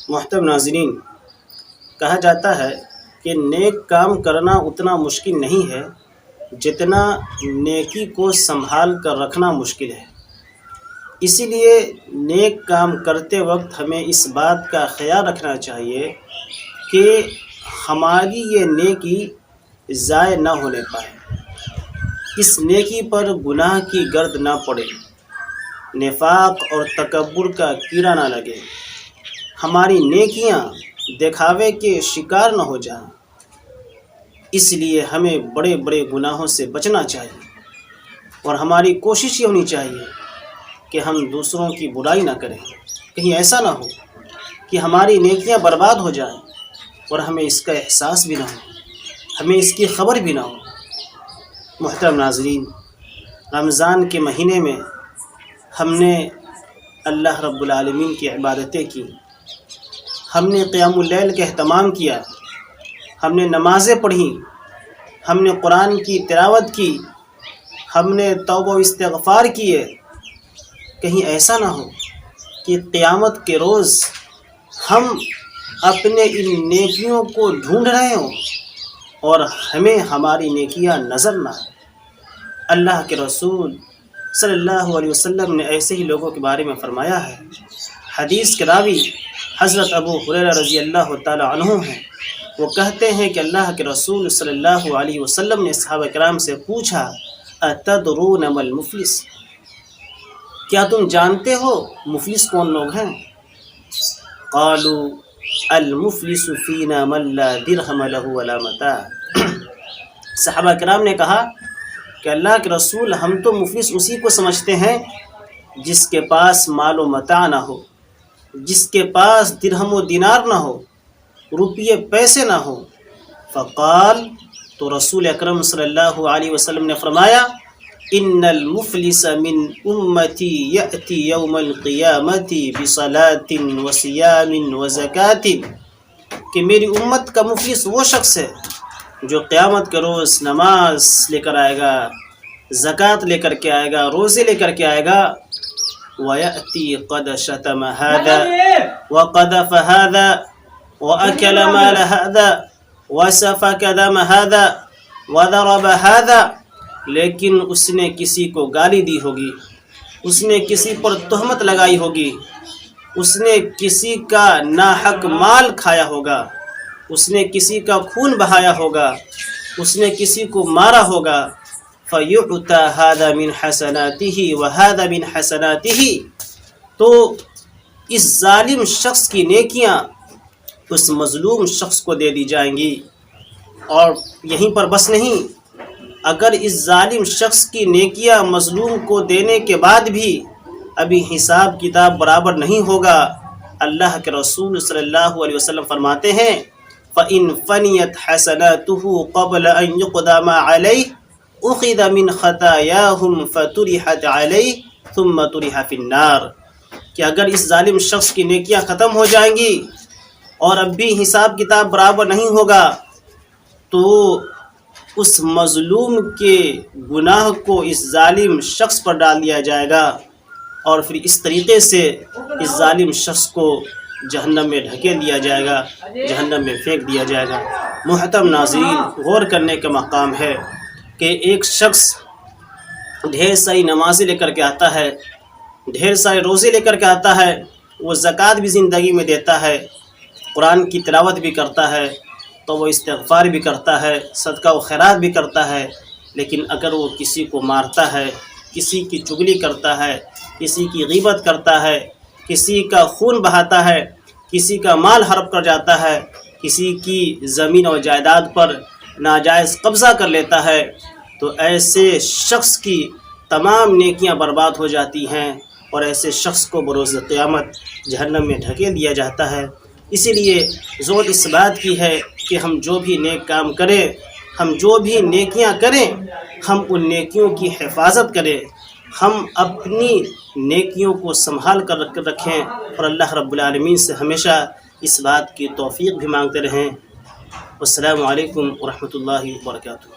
محترم ناظرین، کہا جاتا ہے کہ نیک کام کرنا اتنا مشکل نہیں ہے جتنا نیکی کو سنبھال کر رکھنا مشکل ہے۔ اسی لیے نیک کام کرتے وقت ہمیں اس بات کا خیال رکھنا چاہیے کہ ہماری یہ نیکی ضائع نہ ہونے پائے، اس نیکی پر گناہ کی گرد نہ پڑے، نفاق اور تکبر کا کیڑا نہ لگے، ہماری نیکیاں دکھاوے کے شکار نہ ہو جائیں۔ اس لیے ہمیں بڑے بڑے گناہوں سے بچنا چاہیے، اور ہماری کوشش یہ ہونی چاہیے کہ ہم دوسروں کی برائی نہ کریں۔ کہیں ایسا نہ ہو کہ ہماری نیکیاں برباد ہو جائیں اور ہمیں اس کا احساس بھی نہ ہو، ہمیں اس کی خبر بھی نہ ہو۔ محترم ناظرین، رمضان کے مہینے میں ہم نے اللہ رب العالمین کی عبادتیں کی، ہم نے قیام اللیل کا اہتمام کیا، ہم نے نمازیں پڑھیں، ہم نے قرآن کی تلاوت کی، ہم نے توبہ و استغفار کیے۔ کہیں ایسا نہ ہو کہ قیامت کے روز ہم اپنے ان نیکیوں کو ڈھونڈ رہے ہوں اور ہمیں ہماری نیکیاں نظر نہ آئیں۔ اللہ کے رسول صلی اللہ علیہ وسلم نے ایسے ہی لوگوں کے بارے میں فرمایا ہے۔ حدیث کے راوی حضرت ابو ہریرہ رضی اللہ تعالی عنہ ہیں۔ وہ کہتے ہیں کہ اللہ کے رسول صلی اللہ علیہ وسلم نے صحابہ کرام سے پوچھا، اتدرون ما المفلس، کیا تم جانتے ہو مفلس کون لوگ ہیں؟ قالوا المفلس فینا من لا درہم له ولا متاع۔ صحابہ کرام نے کہا کہ اللہ کے رسول، ہم تو مفلس اسی کو سمجھتے ہیں جس کے پاس مال و متاع نہ ہو، جس کے پاس درہم و دینار نہ ہو، روپیے پیسے نہ ہو۔ فقال، تو رسول اکرم صلی اللہ علیہ وسلم نے فرمایا، ان المفلس من امتی یأتی یوم القیامت بصلاۃ وصیام وزکاۃ، کہ میری امت کا مفلس وہ شخص ہے جو قیامت کے روز نماز لے کر آئے گا، زکوٰۃ لے کر کے آئے گا، روزے لے کر کے آئے گا، وَيَأْتِي قَدْ شَتَمَ هَذَا وَقَذَفَ هَذَا وَأَكَلَ مَالَ هَذَا وَسَفَكَ دَمَ هَذَا وَضَرَبَ هَذَا، لیکن اس نے کسی کو گالی دی ہوگی، اس نے کسی پر تہمت لگائی ہوگی، اس نے کسی کا ناحق مال کھایا ہوگا، اس نے کسی کا خون بہایا ہوگا، اس نے کسی کو مارا ہوگا۔ فَيُعْتَى هَذَا مِنْ حَسَنَاتِهِ وَهَذَا مِنْ حَسَنَاتِهِ، تو اس ظالم شخص کی نیکیاں اس مظلوم شخص کو دے دی جائیں گی۔ اور یہیں پر بس نہیں، اگر اس ظالم شخص کی نیکیاں مظلوم کو دینے کے بعد بھی ابھی حساب کتاب برابر نہیں ہوگا، اللہ کے رسول صلی اللہ علیہ وسلم فرماتے ہیں، فَإِنْ فَنِيَتْ حَسَنَاتُهُ قَبْلَ أَنْ يُقْضَى مَا عَلَيْهِ أُخِذَ مِنْ خَطَايَاهُمْ فَطُرِحَتْ عَلَيْهِ ثُمَّ طُرِحَ فِي النَّارِ، کہ اگر اس ظالم شخص کی نیکیاں ختم ہو جائیں گی اور اب بھی حساب کتاب برابر نہیں ہوگا، تو اس مظلوم کے گناہ کو اس ظالم شخص پر ڈال دیا جائے گا، اور پھر اس طریقے سے اس ظالم شخص کو جہنم میں ڈھکیل دیا جائے گا، جہنم میں پھینک دیا جائے گا۔ محترم ناظرین، غور کرنے کا مقام ہے کہ ایک شخص ڈھیر ساری نمازیں لے کر کے آتا ہے، ڈھیر سارے روزے لے کر کے آتا ہے، وہ زکوٰۃ بھی زندگی میں دیتا ہے، قرآن کی تلاوت بھی کرتا ہے، تو وہ استغفار بھی کرتا ہے، صدقہ و خیرات بھی کرتا ہے، لیکن اگر وہ کسی کو مارتا ہے، کسی کی چغلی کرتا ہے، کسی کی غیبت کرتا ہے، کسی کا خون بہاتا ہے، کسی کا مال ہڑپ کر جاتا ہے، کسی کی زمین و جائیداد پر ناجائز قبضہ کر لیتا ہے، تو ایسے شخص کی تمام نیکیاں برباد ہو جاتی ہیں، اور ایسے شخص کو بروز قیامت جہنم میں ڈھکیل دیا جاتا ہے۔ اسی لیے زور اس بات کی ہے کہ ہم جو بھی نیک کام کریں، ہم جو بھی نیکیاں کریں، ہم ان نیکیوں کی حفاظت کریں، ہم اپنی نیکیوں کو سنبھال کر رکھیں، اور اللہ رب العالمین سے ہمیشہ اس بات کی توفیق بھی مانگتے رہیں۔ والسلام علیکم ورحمۃ اللہ وبرکاتہ۔